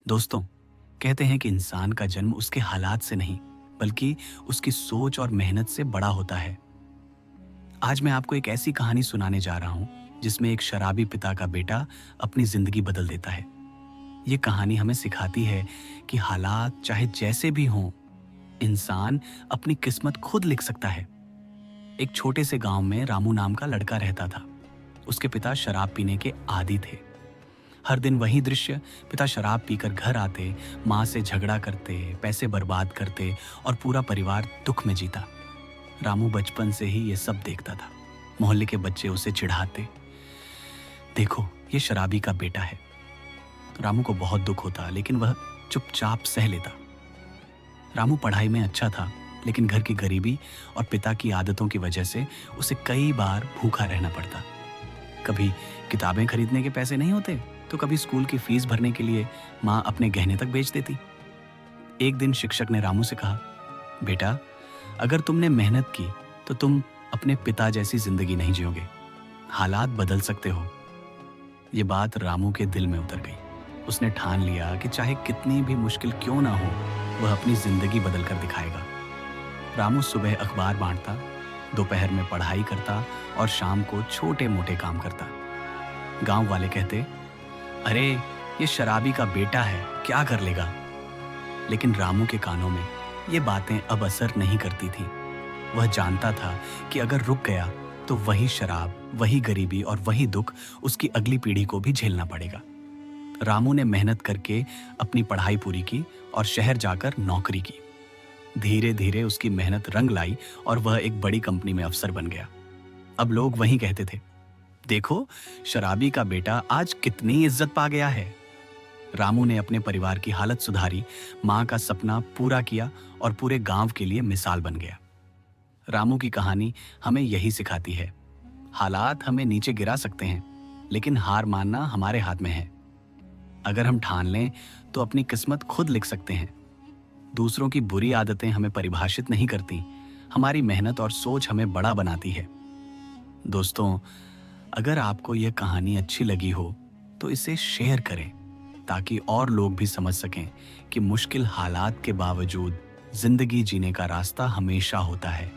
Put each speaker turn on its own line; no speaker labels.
दोस्तों, कहते हैं कि इंसान का जन्म उसके हालात से नहीं, बल्कि उसकी सोच और मेहनत से बड़ा होता है। आज मैं आपको एक ऐसी कहानी सुनाने जा रहा हूं जिसमें एक शराबी पिता का बेटा अपनी जिंदगी बदल देता है। ये कहानी हमें सिखाती है कि हालात चाहे जैसे भी हों, इंसान अपनी किस्मत खुद लिख सकता है। एक छोटे से गांव में रामू नाम का लड़का रहता था। उसके पिता शराब पीने के आदी थे। हर दिन वही दृश्य, पिता शराब पीकर घर आते, माँ से झगड़ा करते, पैसे बर्बाद करते और पूरा परिवार दुख में जीता। रामू बचपन से ही ये सब देखता था। मोहल्ले के बच्चे उसे चिढ़ाते, देखो ये शराबी का बेटा है। रामू को बहुत दुख होता, लेकिन वह चुपचाप सह लेता। रामू पढ़ाई में अच्छा था, लेकिन घर की गरीबी और पिता की आदतों की वजह से उसे कई बार भूखा रहना पड़ता। कभी किताबें खरीदने के पैसे नहीं होते, तो कभी स्कूल की फीस भरने के लिए माँ अपने गहने तक बेच देती। एक दिन शिक्षक ने रामू से कहा, बेटा, अगर तुमने मेहनत की तो तुम अपने पिता जैसी जिंदगी नहीं जियोगे। हालात बदल सकते हो। ये बात रामू के दिल में उतर गई। उसने ठान लिया कि चाहे कितनी भी मुश्किल क्यों ना हो, वह अपनी जिंदगी बदल कर दिखाएगा। रामू सुबह अखबार बांटता, दोपहर में पढ़ाई करता और शाम को छोटे मोटे काम करता। गांव वाले कहते, अरे ये शराबी का बेटा है, क्या कर लेगा। लेकिन रामू के कानों में ये बातें अब असर नहीं करती थी। वह जानता था कि अगर रुक गया तो वही शराब, वही गरीबी और वही दुख उसकी अगली पीढ़ी को भी झेलना पड़ेगा। रामू ने मेहनत करके अपनी पढ़ाई पूरी की और शहर जाकर नौकरी की। धीरे धीरे उसकी मेहनत रंग लाई और वह एक बड़ी कंपनी में अफसर बन गया। अब लोग वही कहते थे, देखो शराबी का बेटा आज कितनी इज्जत पा गया है। रामू ने अपने परिवार की हालत सुधारी, माँ का सपना पूरा किया और पूरे गांव के लिए मिसाल बन गया। रामू की कहानी हमें यही सिखाती है, हालात हमें नीचे गिरा सकते हैं, लेकिन हार मानना हमारे हाथ में है। अगर हम ठान लें तो अपनी किस्मत खुद लिख सकते हैं। दूसरों की बुरी आदतें हमें परिभाषित नहीं करती, हमारी मेहनत और सोच हमें बड़ा बनाती है। दोस्तों, अगर आपको यह कहानी अच्छी लगी हो तो इसे शेयर करें, ताकि और लोग भी समझ सकें कि मुश्किल हालात के बावजूद जिंदगी जीने का रास्ता हमेशा होता है।